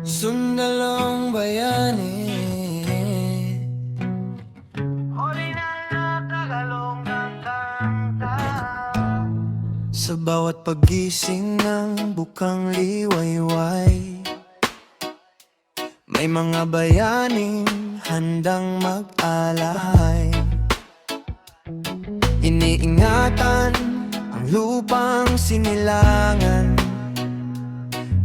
Sundalong bayani, sa bawat paggising ng bukang liwayway, may mga bayaning handang mag-alay. Iniingatan ang lupang sinilangan,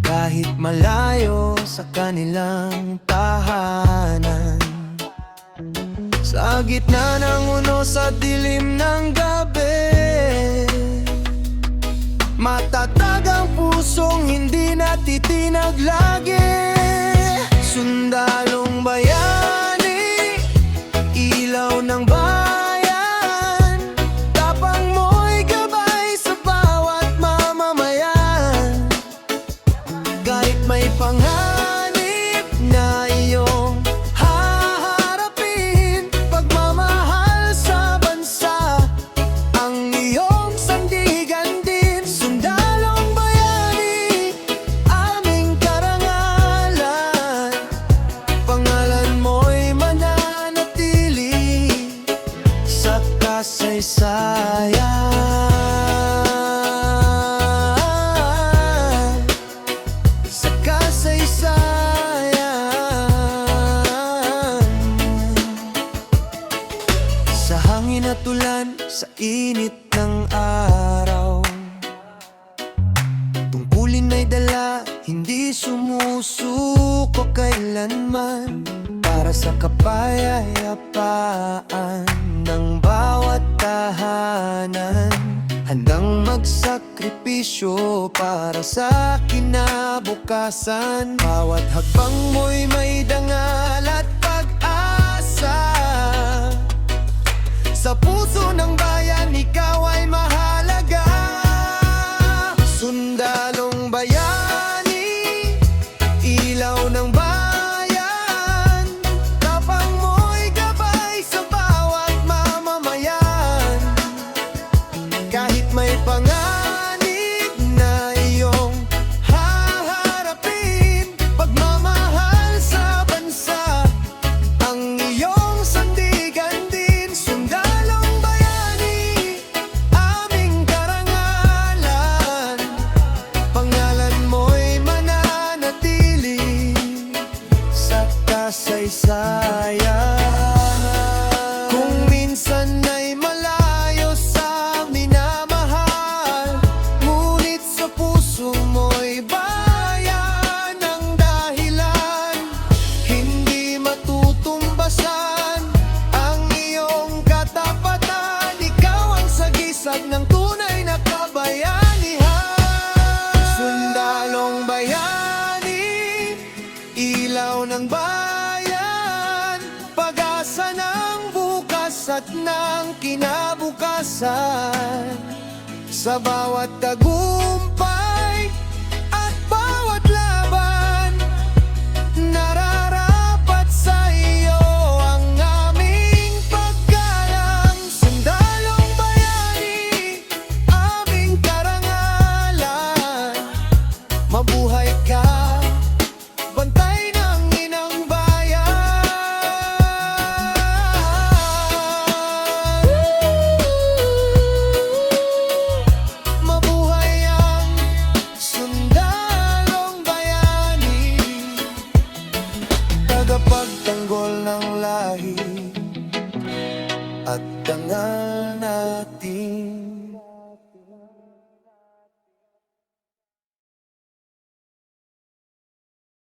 kahit malayo sa kanilang tahanan. Sa gitna ng unos at dilim ng gabi, matatag ang pusong hindi natitinag lagi. Sundalong bayani, ilaw ng bayan, tapang mo'y gabay sa bawat mamamayan. Kahit may panganib na iyong haharapin, pagmamahal sa bansa ang iyong sandigan din. Sundalong bayani, aming karangalan, pangalan mo'y mananatili sa kasaysayan. Sa hangin at ulan, sa init ng araw, tungkulin ay dala, hindi sumusuko kailanman, para sa kapayapaan ng bawat tahanan. Handang magsakripisyo para sa kinabukasan. Bawat hakbang mo'y may dangal at pag-asa. Sa puso ng bayan, ikaw ay mahalaga. Sundalong bayani, ilaw ng bayan, tapang mo'y gabay sa bawat mamamayan. Kahit may panganib na iyong haharapin, pagmamahal sa bansa ang iyong sandigan din. Sundalong bayani, aming karangalan, pangalan mo'y mananatili sa kasaysayan. Kung minsan ay malayo sa minamahal, ngunit sa puso mo'y bayan ang dahilan. Hindi matutumbasan ang iyong katapatan, ikaw ang sagisag ng tunay na kabayanihan. Sundalong bayani, ilaw ng bayan, pag-asa ng bukas at ng kinabukasan. Sa bawat tagumpay at bawat laban, nararapat sa iyo ang aming paggalang. Sundalong bayani, aming karangalan, mabuhay ka, bantay ng inang bayan. Mabuhay ang sundalong bayani, tagapagtanggol ng lahi at dangal natin.